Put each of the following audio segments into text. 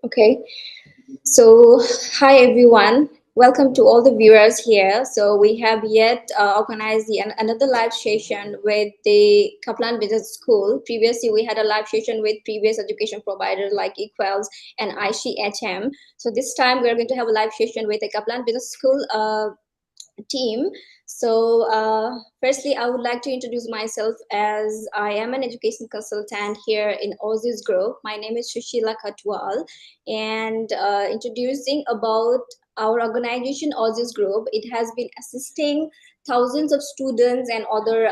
Okay, so hi everyone. Welcome to all the viewers here. So we have yet organized another live session with the Kaplan Business School. Previously, we had a live session with previous education providers like Equals and ICHM. So this time we're going to have a live session with the Kaplan Business School team. So firstly, I would like to introduce myself as I am an education consultant here in Aussizz Group. My name is Sushila Katuwal, and introducing about our organization Aussizz Group. It has been assisting thousands of students and other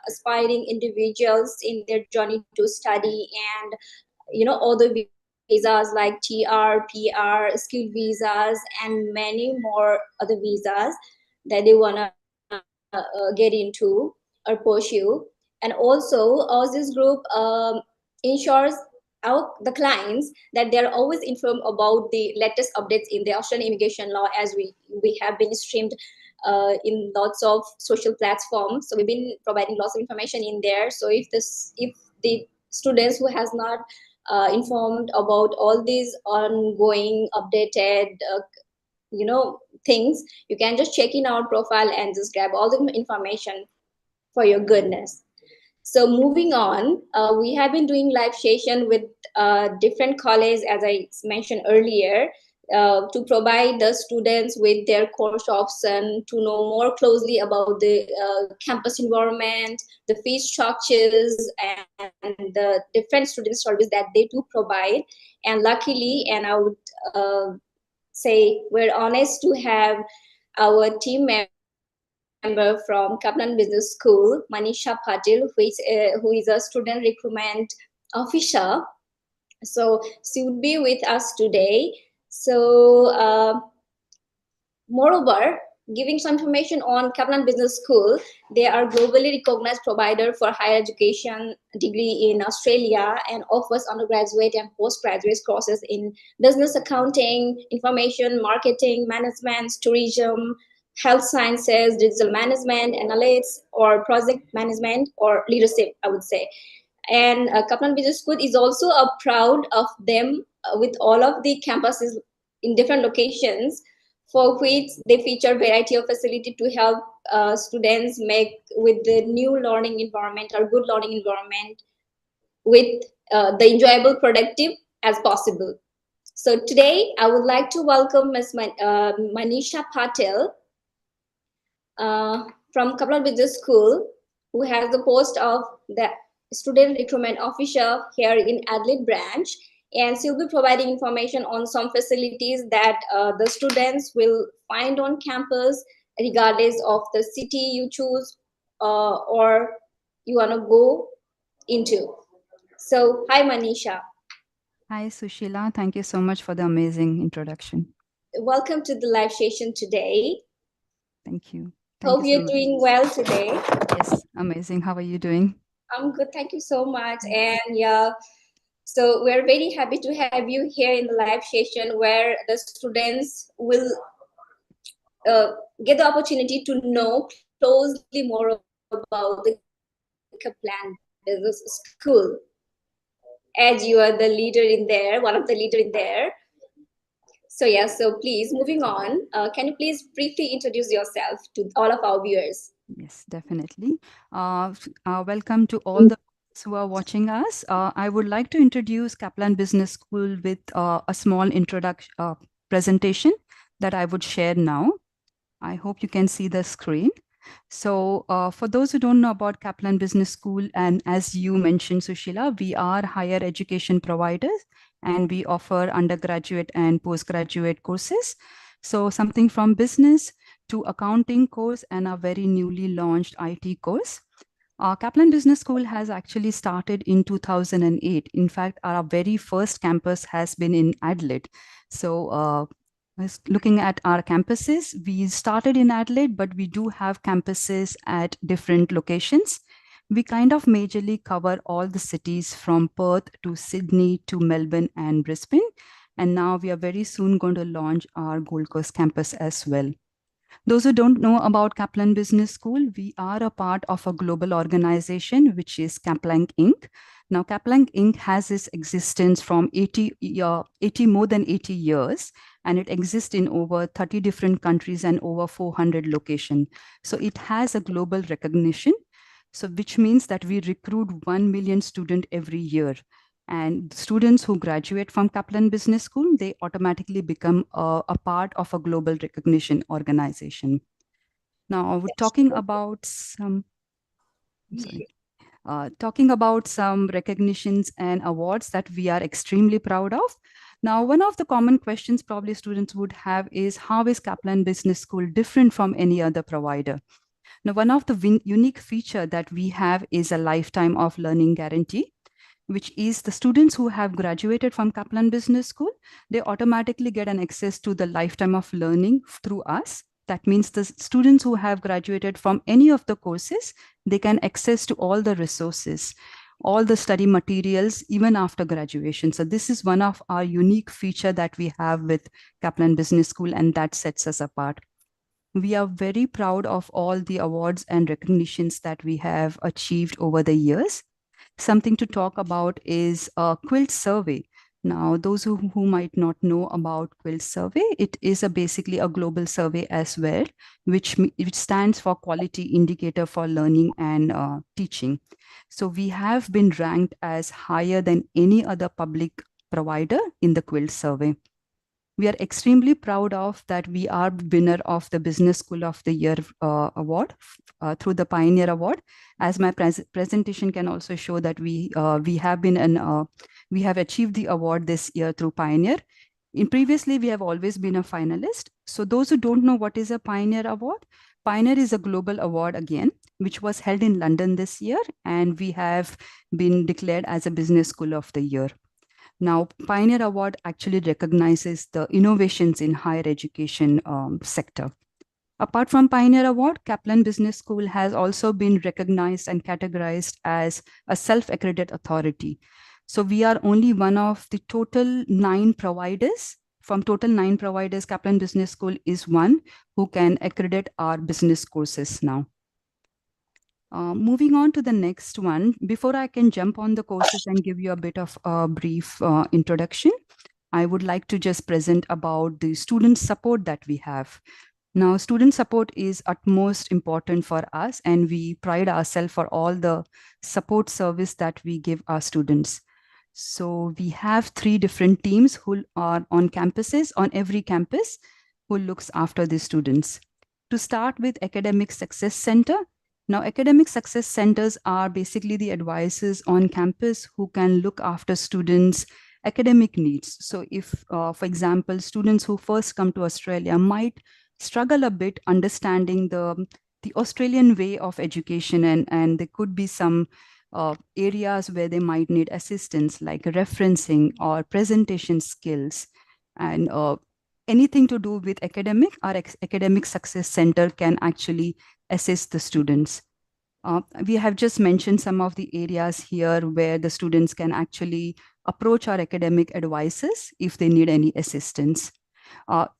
aspiring individuals in their journey to study and other visas like TR, PR, skill visas, and many more other visas that they want to get into or pursue. And also Aussizz Group ensures the clients that they're always informed about the latest updates in the Australian immigration law, as we have been streamed in lots of social platforms. So we've been providing lots of information in there. So if the students who has not informed about all these ongoing updated things, you can just check in our profile and just grab all the information for your goodness. So moving on, we have been doing live session with different colleges, as I mentioned earlier, to provide the students with their course option, to know more closely about the campus environment, the fee structures, and the different student service that they do provide. And luckily, and I would say we're honest to have our team member from Kaplan Business School, Manisha Patil, who is a student recruitment officer. So she would be with us today. So moreover, giving some information on Kaplan Business School, they are globally recognized provider for higher education degree in Australia and offers undergraduate and postgraduate courses in business accounting, information marketing, management, tourism, health sciences, digital management, analytics, or project management or leadership, I would say. And Kaplan Business School is also proud of them with all of the campuses in different locations, for which they feature variety of facility to help students make with the new learning environment or good learning environment with the enjoyable productive as possible. So today I would like to welcome Ms. Manisha Patel from Kaplan Business School, who has the post of the student recruitment officer here in Adelaide branch, and she'll be providing information on some facilities that the students will find on campus, regardless of the city you choose or you want to go into. So, hi Manisha. Hi, Sushila. Thank you so much for the amazing introduction. Welcome to the live session today. Thank you. Hope you're doing well today. Yes, amazing. How are you doing? I'm good. Thank you so much. And yeah, so we're very happy to have you here in the live session where the students will get the opportunity to know closely more about the Kaplan Business School, as you are the leader in there, one of the leader in there. So yeah, so please, moving on, can you please briefly introduce yourself to all of our viewers? Yes, definitely. Welcome to all the who are watching us. I would like to introduce Kaplan Business School with a small introduction presentation that I would share now. I hope you can see the screen. So for those who don't know about Kaplan Business School, and as you mentioned, Sushila, we are higher education providers and we offer undergraduate and postgraduate courses. So something from business to accounting course and a very newly launched IT course. Kaplan Business School has actually started in 2008. In fact, our very first campus has been in Adelaide. So looking at our campuses, we started in Adelaide, but we do have campuses at different locations. We kind of majorly cover all the cities from Perth to Sydney to Melbourne and Brisbane. And now we are very soon going to launch our Gold Coast campus as well. Those who don't know about Kaplan Business School, we are a part of a global organization, which is Kaplan Inc. Now, Kaplan Inc. has its existence from 80 more than 80 years, and it exists in over 30 different countries and over 400 locations. So it has a global recognition. So which means that we recruit 1 million students every year. And students who graduate from Kaplan Business School, they automatically become a part of a global recognition organization. Now, we're talking about some, sorry, talking about some recognitions and awards that we are extremely proud of. Now, one of the common questions probably students would have is, how is Kaplan Business School different from any other provider? Now, one of the unique feature that we have is a lifetime of learning guarantee, which is the students who have graduated from Kaplan Business School, they automatically get an access to the lifetime of learning through us. That means the students who have graduated from any of the courses, they can access to all the resources, all the study materials, even after graduation. So this is one of our unique feature that we have with Kaplan Business School, and that sets us apart. We are very proud of all the awards and recognitions that we have achieved over the years. Something to talk about is a quilt survey. Now, those who might not know about quilt survey, it is basically a global survey as well, which stands for quality indicator for learning and teaching. So we have been ranked as higher than any other public provider in the quilt survey. We are extremely proud of that we are winner of the Business School of the Year award through the Pioneer Award. As my presentation can also show that we have been we have achieved the award this year through Pioneer. In previously, we have always been a finalist. So those who don't know what is a Pioneer Award, Pioneer is a global award again, which was held in London this year, and we have been declared as a Business School of the Year. Now, Pioneer Award actually recognizes the innovations in higher education sector. Apart from Pioneer Award, Kaplan Business School has also been recognized and categorized as a self-accredited authority. So we are only one of the total 9 providers. From total 9 providers, Kaplan Business School is one who can accredit our business courses now. Moving on to the next one, before I can jump on the courses and give you a bit of a brief introduction, I would like to just present about the student support that we have. Now, student support is utmost important for us, and we pride ourselves for all the support service that we give our students. So we have 3 different teams who are on campuses, on every campus, who looks after the students. To start with Academic Success Center. Now, Academic Success Centers are basically the advisors on campus who can look after students' academic needs. So if, for example, students who first come to Australia might struggle a bit understanding the Australian way of education, and there could be some areas where they might need assistance like referencing or presentation skills, and anything to do with academic, our Academic Success Center can actually assist the students. We have just mentioned some of the areas here where the students can actually approach our academic advisors if they need any assistance.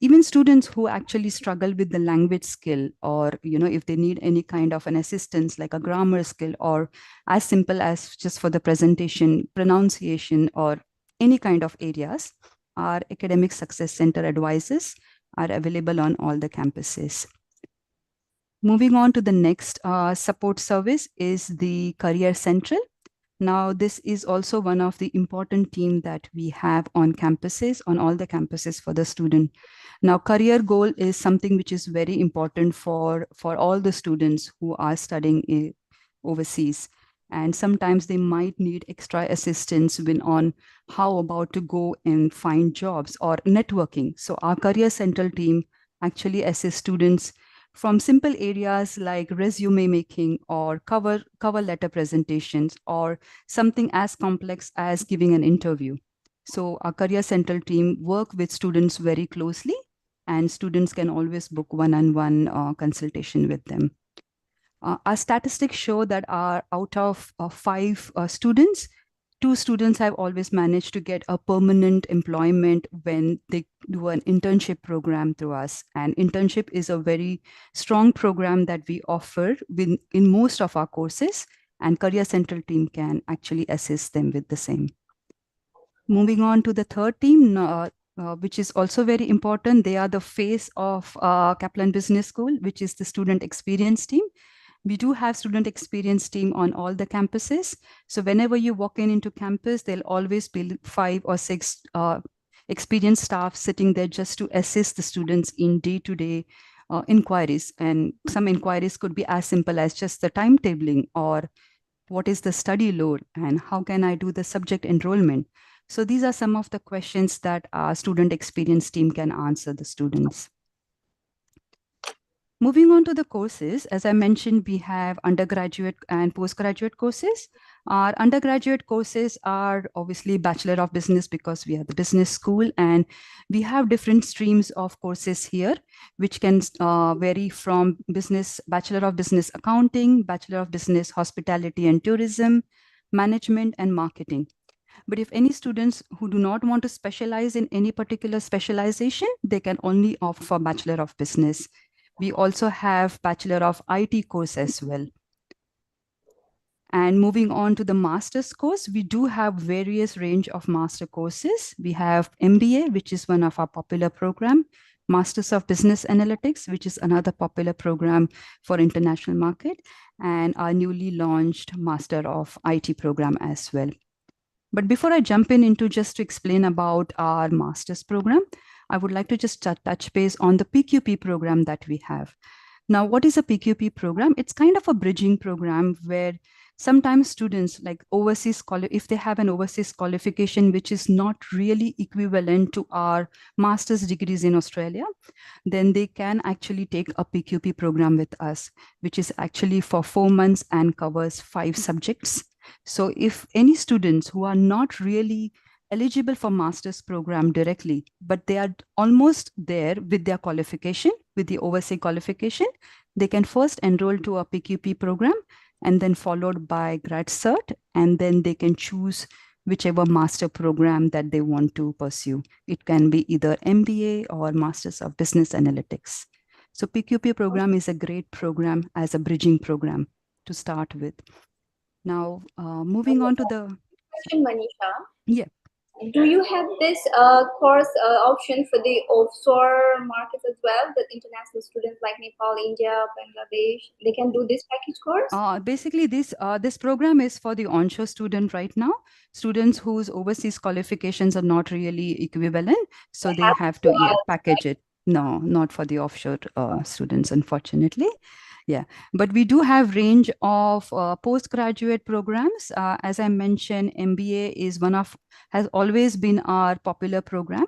Even students who actually struggle with the language skill, or if they need any kind of an assistance like a grammar skill, or as simple as just for the presentation, pronunciation, or any kind of areas, our Academic Success Center advisors are available on all the campuses. Moving on to the next support service is the Career Central. Now, this is also one of the important team that we have on campuses, on all the campuses for the student. Now, career goal is something which is very important for all the students who are studying overseas. And sometimes they might need extra assistance on how about to go and find jobs or networking. So our Career Central team actually assists students from simple areas like resume making or cover letter presentations, or something as complex as giving an interview. So our Career Central team work with students very closely and students can always book one-on-one consultation with them. Our statistics show that out of five students, two students have always managed to get a permanent employment when they do an internship program through us. And internship is a very strong program that we offer in most of our courses, and Career Central team can actually assist them with the same. Moving on to the third team, which is also very important. They are the face of Kaplan Business School, which is the student experience team. We do have student experience team on all the campuses. So whenever you walk into campus, there'll always be 5 or 6 experienced staff sitting there just to assist the students in day-to-day inquiries. And some inquiries could be as simple as just the timetabling, or what is the study load, and how can I do the subject enrollment. So these are some of the questions that our student experience team can answer the students. Moving on to the courses, as I mentioned, we have undergraduate and postgraduate courses. Our undergraduate courses are obviously Bachelor of Business, because we are the business school, and we have different streams of courses here, which can vary from Bachelor of Business Accounting, Bachelor of Business Hospitality and Tourism, Management and Marketing. But if any students who do not want to specialize in any particular specialization, they can only opt for Bachelor of Business. We also have Bachelor of IT course as well. And moving on to the master's course, we do have various range of master courses. We have MBA, which is one of our popular program, Masters of Business Analytics, which is another popular program for international market, and our newly launched Master of IT program as well. But before I jump into just to explain about our master's program, I would like to just touch base on the PQP program that we have. Now, what is a PQP program? It's kind of a bridging program where sometimes students like overseas, if they have an overseas qualification, which is not really equivalent to our master's degrees in Australia, then they can actually take a PQP program with us, which is actually for 4 months and covers 5 subjects. So if any students who are not really eligible for master's program directly, but they are almost there with their qualification, with the overseas qualification, they can first enroll to a PQP program and then followed by grad cert, and then they can choose whichever master program that they want to pursue. It can be either MBA or Masters of Business Analytics. So PQP program is a great program as a bridging program to start with. Now, moving on to the question, Manisha. Yeah. Do you have this course option for the offshore markets as well? That international students like Nepal, India, Bangladesh, they can do this package course? Basically, this program is for the onshore student right now. Students whose overseas qualifications are not really equivalent, so they have to package it. No, not for the offshore students, unfortunately. Yeah, but we do have range of postgraduate programs. As I mentioned, MBA has always been our popular program.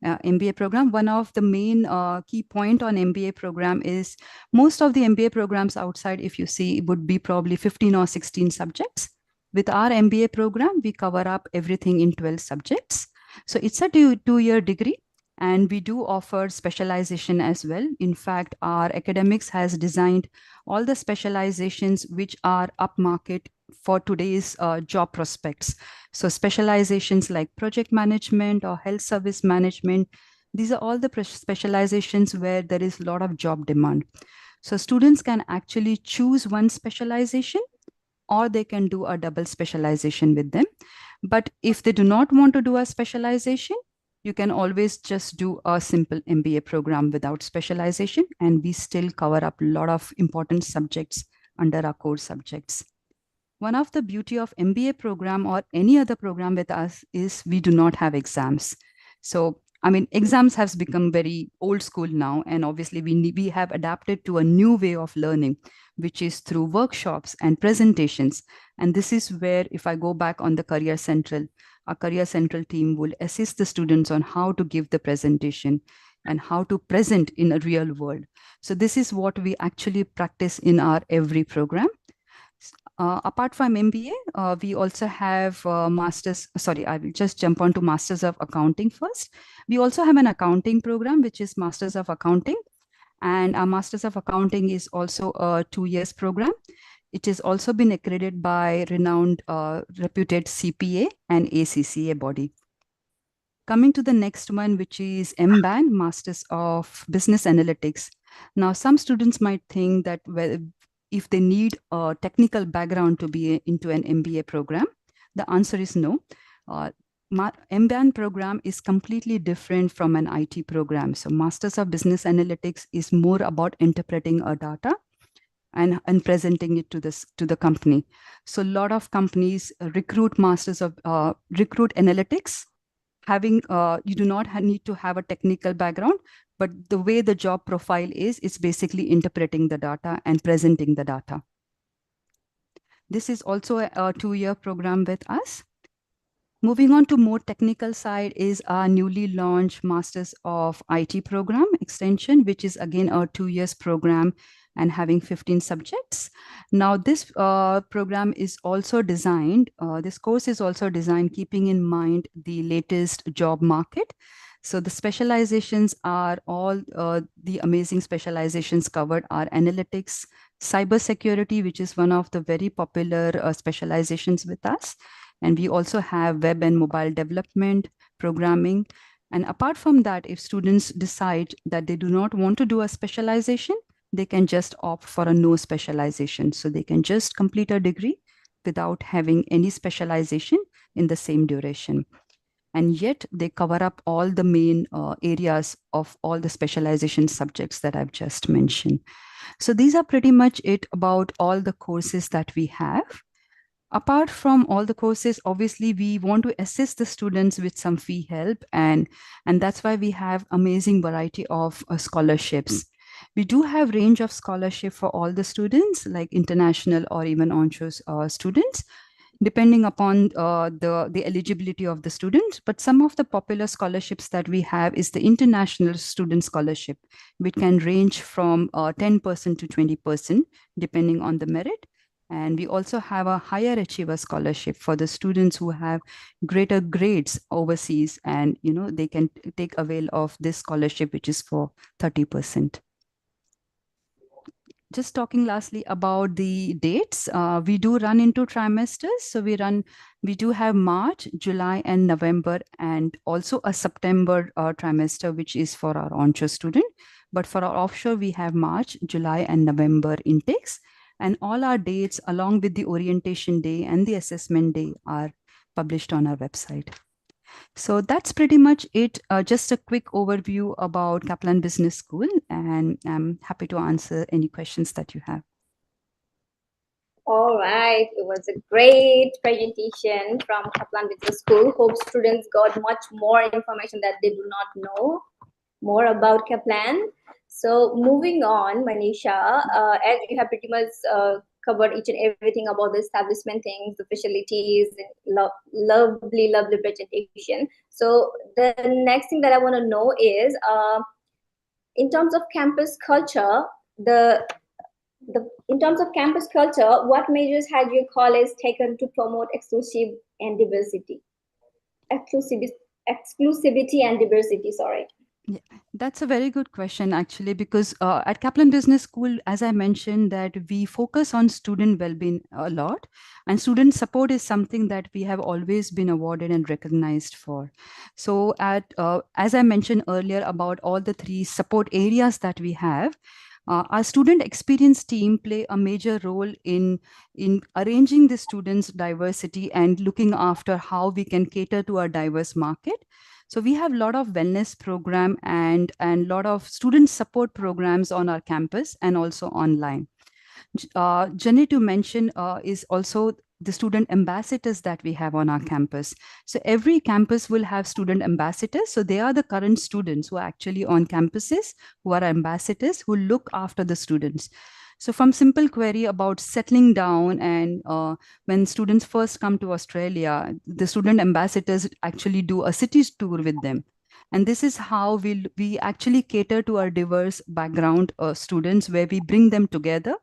MBA program. One of the main key point on MBA program is most of the MBA programs outside, if you see, would be probably 15 or 16 subjects. With our MBA program, we cover up everything in 12 subjects. So it's a two-year degree. And we do offer specialization as well. In fact, our academics has designed all the specializations which are upmarket for today's job prospects. So specializations like project management or health service management, these are all the specializations where there is a lot of job demand. So students can actually choose one specialization, or they can do a double specialization with them. But if they do not want to do a specialization, you can always just do a simple MBA program without specialization, and we still cover up a lot of important subjects under our core subjects. One of the beauty of MBA program or any other program with us is we do not have exams. So, I mean, exams has become very old school now, and obviously we have adapted to a new way of learning, which is through workshops and presentations. And this is where, if I go back on the Career Central, our Career Central team will assist the students on how to give the presentation and how to present in a real world. So this is what we actually practice in our every program. Apart from MBA, we also have masters. Sorry, I will just jump on to Masters of Accounting first. We also have an accounting program, which is Masters of Accounting. And our Masters of Accounting is also a 2 year program. It has also been accredited by renowned, reputed CPA and ACCA body. Coming to the next one, which is MBAN, Masters of Business Analytics. Now, some students might think that if they need a technical background to be into an MBA program, the answer is no. MBAN program is completely different from an IT program. So Masters of Business Analytics is more about interpreting a data and presenting it to the company. So a lot of companies recruit masters of recruit analytics. Having you do not need to have a technical background, but the way the job profile is, it's basically interpreting the data and presenting the data. This is also a 2 year program with us. Moving on to more technical side is our newly launched Masters of IT program extension, which is again a 2 year program and having 15 subjects. Now, this program is also designed, this course is also designed keeping in mind the latest job market. So the specializations are all the amazing specializations covered are analytics, cybersecurity, which is one of the very popular specializations with us. And we also have web and mobile development, programming. And apart from that, if students decide that they do not want to do a specialization, they can just opt for a no specialization. So they can just complete a degree without having any specialization in the same duration. And yet they cover up all the main areas of all the specialization subjects that I've just mentioned. So these are pretty much it about all the courses that we have. Apart from all the courses, obviously we want to assist the students with some fee help, and that's why we have amazing variety of scholarships. We do have range of scholarship for all the students, like international or even onshore students, depending upon the eligibility of the student. But some of the popular scholarships that we have is the International Student Scholarship, which can range from 10% to 20%, depending on the merit. And we also have a higher achiever scholarship for the students who have greater grades overseas, and they can take avail of this scholarship, which is for 30%. Just talking lastly about the dates, we do run into trimesters. So we do have March, July, and November, and also a September trimester, which is for our onshore student. But for our offshore, we have March, July, and November intakes. And all our dates, along with the orientation day and the assessment day, are published on our website. So that's pretty much it. Just a quick overview about Kaplan Business School, and I'm happy to answer any questions that you have. All right, it was a great presentation from Kaplan Business School. Hope students got much more information that they do not know more about Kaplan. So moving on, Manisha, as you have pretty much covered each and everything about the establishment things, the facilities, lovely presentation. So the next thing that I want to know is, in terms of campus culture, in terms of campus culture, what measures has your college taken to promote exclusivity and diversity? Exclusivity and diversity, sorry. Yeah, that's a very good question, actually, because at Kaplan Business School, as I mentioned, that we focus on student well-being a lot, and student support is something that we have always been awarded and recognized for. So as I mentioned earlier about all the 3 support areas that we have, our student experience team play a major role in arranging the students' diversity and looking after how we can cater to our diverse market. So we have a lot of wellness program and lot of student support programs on our campus and also online. Jenny, to mention is also the student ambassadors that we have on our campus. So every campus will have student ambassadors. So they are the current students who are actually on campuses, who are ambassadors, who look after the students. So from simple query about settling down, and when students first come to Australia, the student ambassadors actually do a cities tour with them. And this is how we actually cater to our diverse background students, where we bring them together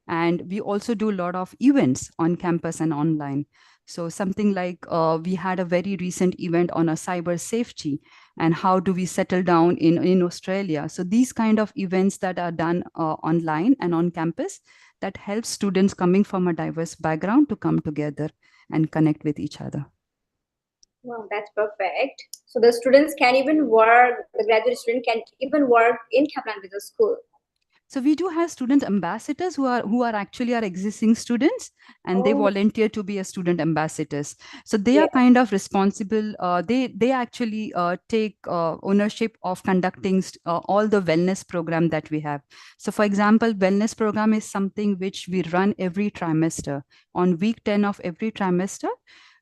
And we also do a lot of events on campus and online. So something like we had a very recent event on a cyber safety and how do we settle down in Australia. So these kind of events that are done online and on campus, that helps students coming from a diverse background to come together and connect with each other. Well, that's perfect. So the students can even work, the graduate student can even work in Kaplan Business School. So we do have student ambassadors who are actually our existing students, and they Oh, volunteer to be a student ambassadors. So they yeah. are kind of responsible. They actually take ownership of conducting all the wellness program that we have. So for example, wellness program is something which we run every trimester. On week 10 of every trimester,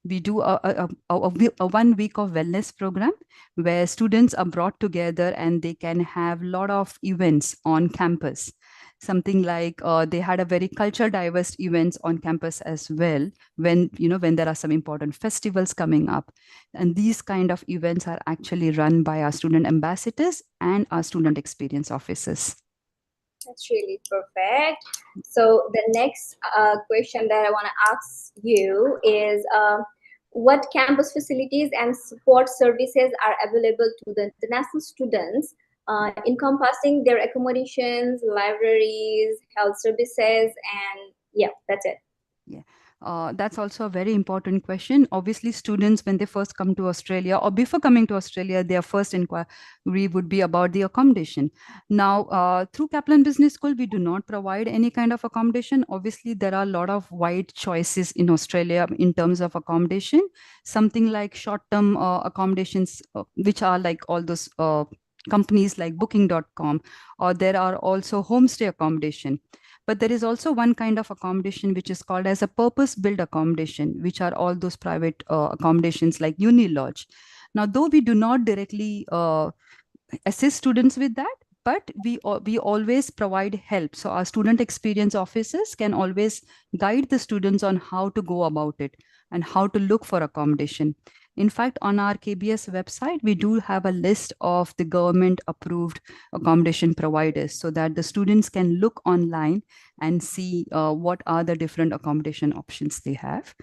we do a 1 week of wellness program where students are brought together and they can have a lot of events on campus. Something like they had a very culture diverse events on campus as well, when there are some important festivals coming up. And these kind of events are actually run by our student ambassadors and our student experience officers. That's really perfect. So the next question that I want to ask you is, what campus facilities and support services are available to the international students, encompassing their accommodations, libraries, health services, and yeah, that's it. Yeah, that's also a very important question. Obviously, students, when they first come to Australia or before coming to Australia, their first inquiry would be about the accommodation. Now, through Kaplan Business School, we do not provide any kind of accommodation. Obviously, there are a lot of wide choices in Australia in terms of accommodation. Something like short-term accommodations, which are like all those companies like booking.com, or there are also homestay accommodation. But there is also one kind of accommodation which is called as a purpose built accommodation, which are all those private accommodations like uni lodge. Now, though we do not directly assist students with that, but we always provide help. So our student experience officers can always guide the students on how to go about it and how to look for accommodation. In fact, on our KBS website, we do have a list of the government approved accommodation providers so that the students can look online and see what are the different accommodation options they have.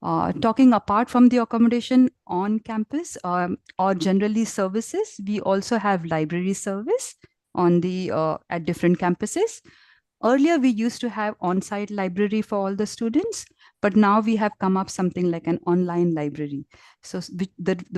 Talking apart from the accommodation on campus or generally services, we also have library service on the at different campuses. Earlier, we used to have on-site library for all the students, but now we have come up something like an online library. So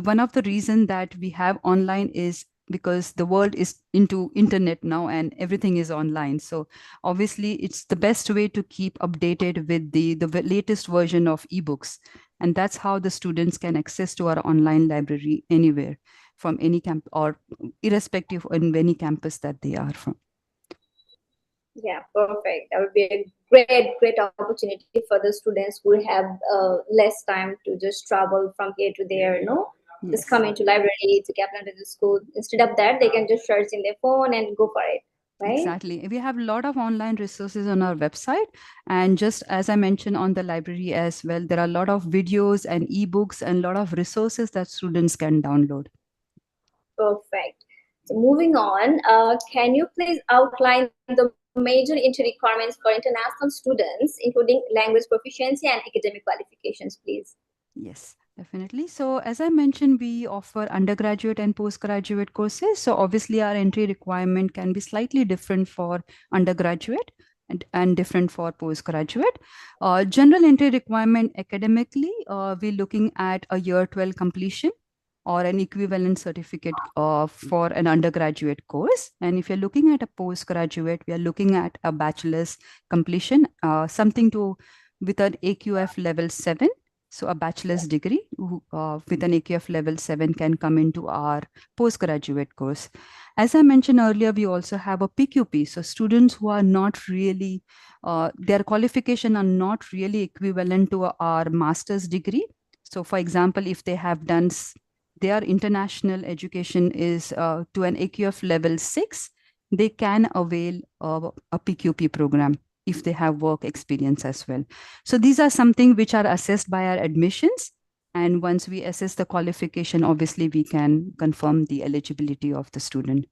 one of the reason that we have online is because the world is into internet now and everything is online. So obviously, it's the best way to keep updated with the latest version of ebooks. And that's how the students can access to our online library anywhere from any camp or irrespective in any campus that they are from. Yeah, perfect. That would be a great opportunity for the students who have less time to just travel from here to there, just Yes. come into library to Kaplan Business School. Instead of that, they can just search in their phone and go for it, right? Exactly. We have a lot of online resources on our website. And just as I mentioned on the library as well, there are a lot of videos and ebooks and a lot of resources that students can download. Perfect. So moving on, can you please outline the major entry requirements for international students, including language proficiency and academic qualifications, please? Yes, definitely. So, as I mentioned, we offer undergraduate and postgraduate courses. So, obviously, our entry requirement can be slightly different for undergraduate and different for postgraduate. General entry requirement academically, we're looking at a year 12 completion or an equivalent certificate for an undergraduate course. And if you're looking at a postgraduate, we are looking at a bachelor's completion, something to with an AQF level 7. So a bachelor's degree with an AQF level 7 can come into our postgraduate course. As I mentioned earlier, we also have a PQP. So students who are not really, their qualification are not really equivalent to our master's degree. So for example, if they have done their international education is to an AQF level 6, they can avail a PQP program if they have work experience as well. So these are something which are assessed by our admissions. And once we assess the qualification, obviously we can confirm the eligibility of the student.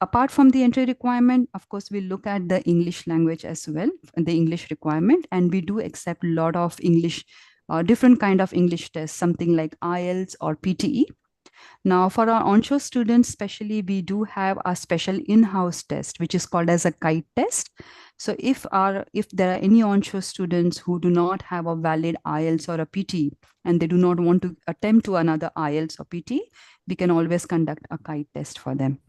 Apart from the entry requirement, of course, we look at the English language as well, the English requirement, and we do accept a lot of English, different kind of English tests, something like IELTS or PTE. Now, for our onshore students, especially, we do have a special in-house test, which is called as a kite test. So if there are any onshore students who do not have a valid IELTS or a PT, and they do not want to attempt to another IELTS or PT, we can always conduct a kite test for them.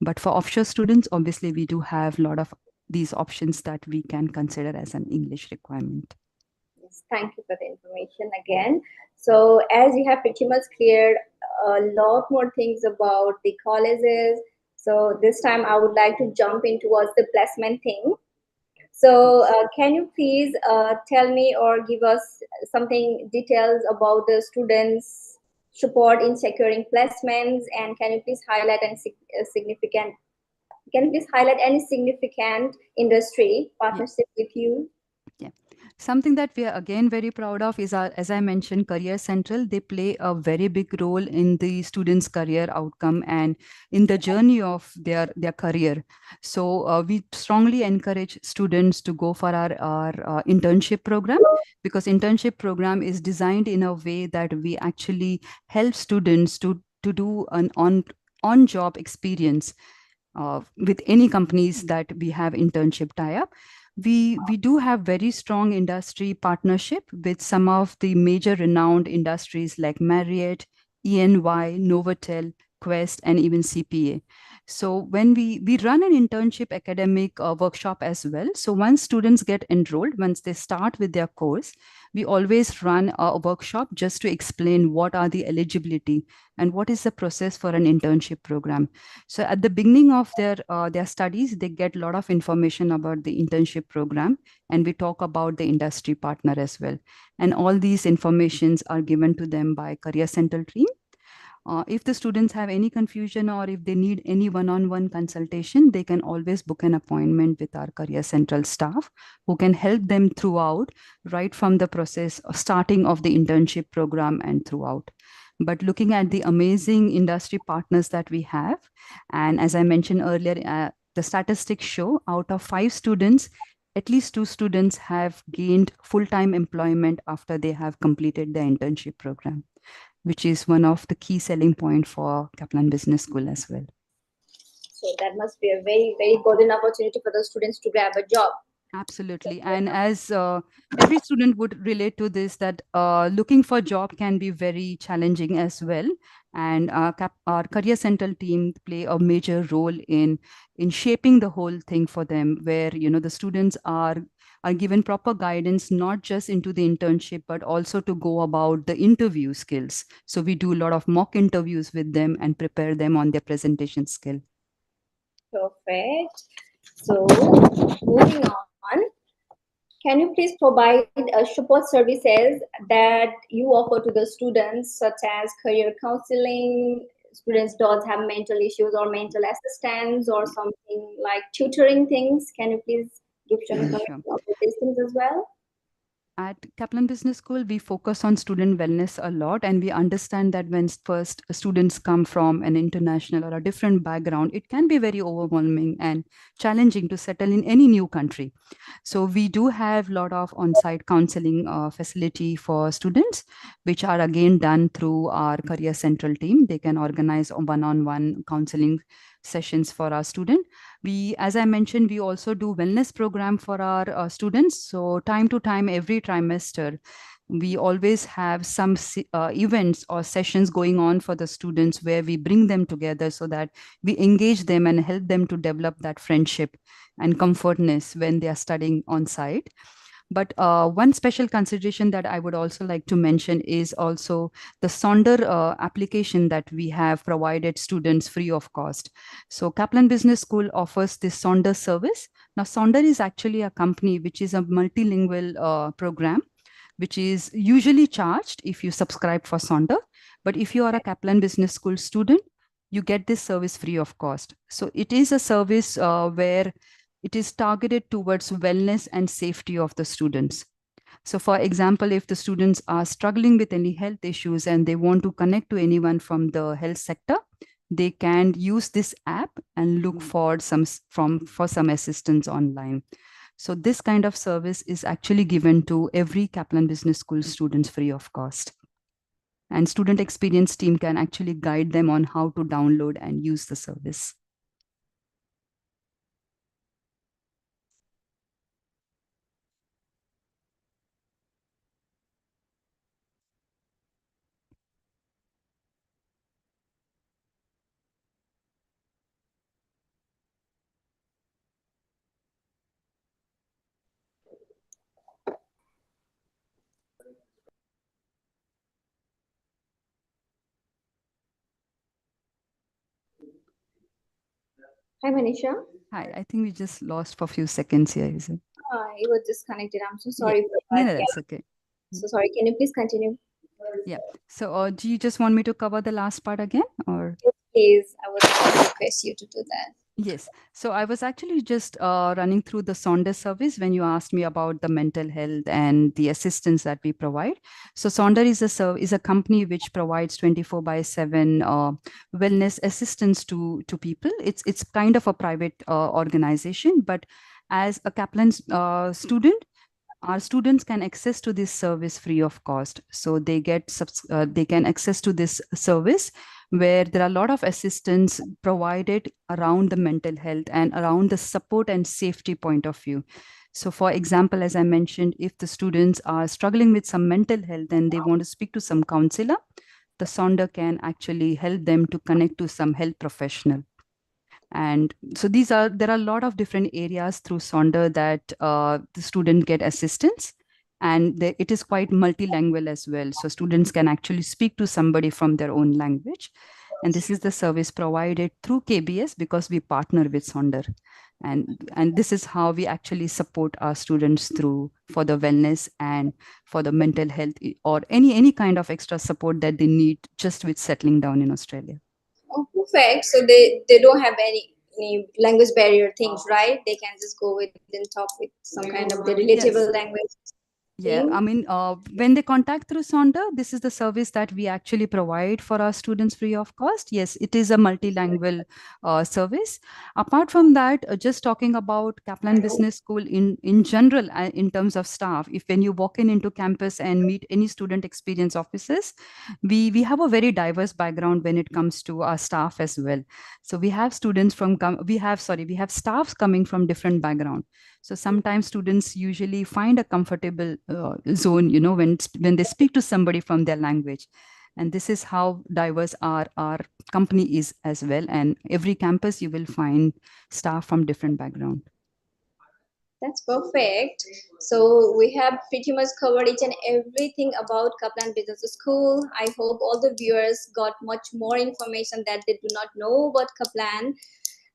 But for offshore students, obviously, we do have a lot of these options that we can consider as an English requirement. Yes, thank you for the information again. So as you have pretty much cleared a lot more things about the colleges, so this time I would like to jump in towards the placement thing. So Yes. can you please tell me or give us something details about the students' support in securing placements, and can you please highlight any significant? Can you please highlight any significant industry Yeah. partnership with you? Yeah. Something that we are again very proud of is our, as I mentioned, Career Central. They play a very big role in the students' career outcome and in the journey of their career. So we strongly encourage students to go for our internship program, because internship program is designed in a way that we actually help students to do an on job experience with any companies that we have internship tie up. We do have very strong industry partnership with some of the major renowned industries like Marriott, ENY, Novotel, Quest, and even CPA. So when we run an internship academic workshop as well. So once students get enrolled, once they start with their course, we always run a workshop just to explain what are the eligibility and what is the process for an internship program. So at the beginning of their studies, they get a lot of information about the internship program, and we talk about the industry partner as well. And all these informations are given to them by Career Central team. If the students have any confusion or if they need any one-on-one consultation, they can always book an appointment with our Career Central staff who can help them throughout, right from the process, starting of the internship program and throughout. But looking at the amazing industry partners that we have, and as I mentioned earlier, the statistics show out of 5 students, at least 2 students have gained full-time employment after they have completed the internship program, which is one of the key selling point for Kaplan Business School as well. So that must be a very, very golden opportunity for the students to grab a job. Absolutely. And as every student would relate to this, that looking for job can be very challenging as well. And our Career Central team play a major role in shaping the whole thing for them, where the students are given proper guidance, not just into the internship, but also to go about the interview skills. So we do a lot of mock interviews with them and prepare them on their presentation skill. Perfect. So moving on, can you please provide support services that you offer to the students, such as career counseling? Students don't have mental issues or mental assistance or something like tutoring things. Can you please give some information Sure. about these things as well? At Kaplan Business School, we focus on student wellness a lot, and we understand that when first students come from an international or a different background, it can be very overwhelming and challenging to settle in any new country. So we do have a lot of on-site counseling facility for students, which are again done through our Career Central team. They can organize one-on-one counseling sessions for our student. We, as I mentioned, we also do wellness program for our students. So time to time, every trimester, we always have some events or sessions going on for the students where we bring them together so that we engage them and help them to develop that friendship and comfortness when they are studying on site. But one special consideration that I would also like to mention is also the Sonder application that we have provided students free of cost. So Kaplan Business School offers this Sonder service. Now, Sonder is actually a company which is a multilingual program, which is usually charged if you subscribe for Sonder. But if you are a Kaplan Business School student, you get this service free of cost. So it is a service where it is targeted towards wellness and safety of the students. So, for example, if the students are struggling with any health issues and they want to connect to anyone from the health sector, they can use this app and look for some assistance online. So this kind of service is actually given to every Kaplan Business School students free of cost. And student experience team can actually guide them on how to download and use the service. Hi, Manisha. Hi, I think we just lost for a few seconds here, is it? It was disconnected. I'm so Yeah. sorry for No, that. no, that's Yeah, okay. so sorry. Can you please continue? Yeah. So do you just want me to cover the last part again, or? Yes, please. I would request you to do that. Yes. So I was actually just running through the Sonder service when you asked me about the mental health and the assistance that we provide. So Sonder is a company which provides 24 by 7 wellness assistance to people. It's kind of a private organization, but as a Kaplan student, our students can access to this service free of cost. So they can access to this service where there are a lot of assistance provided around the mental health and around the support and safety point of view. So for example, as I mentioned, if the students are struggling with some mental health and they want to speak to some counselor, the Sonder can actually help them to connect to some health professional. And so there are a lot of different areas through Sonder that the student get assistance, and it is quite multilingual as well. So students can actually speak to somebody from their own language. And this is the service provided through KBS because we partner with Sonder. And this is how we actually support our students through for the wellness and for the mental health or any kind of extra support that they need just with settling down in Australia. Oh, perfect. So they don't have any language barrier things, right? They can just go with and talk with some kind of the relatable Yes. language Yeah, thing. I mean, when they contact through Sonder, this is the service that we actually provide for our students free of cost. Yes, it is a multilingual service. Apart from that, just talking about Kaplan Business School in general, in terms of staff, if when you walk into campus and meet any student experience officers, we have a very diverse background when it comes to our staff as well. So we have students from we have staffs coming from different background. So sometimes students usually find a comfortable zone, when they speak to somebody from their language. And this is how diverse our company is as well. And every campus you will find staff from different background. That's perfect. So we have pretty much covered each and everything about Kaplan Business School. I hope all the viewers got much more information that they do not know about Kaplan.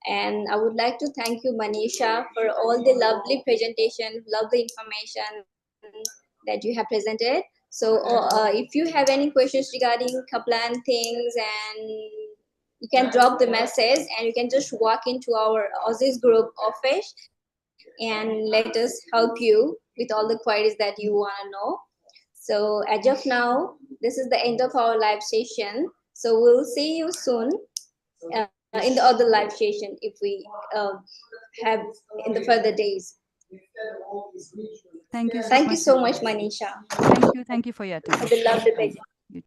And I would like to thank you, Manisha, for all the lovely presentation, lovely information that you have presented. So if you have any questions regarding Kaplan things, and you can drop the message and you can just walk into our Aussizz group office and let us help you with all the queries that you want to know. So as of now, this is the end of our live session. So we'll see you soon in the other live session if we have in the further days. Thank you Thank so you much. so much, Manisha, Thank you. Thank you for your for time. the lovely Bye. presentation.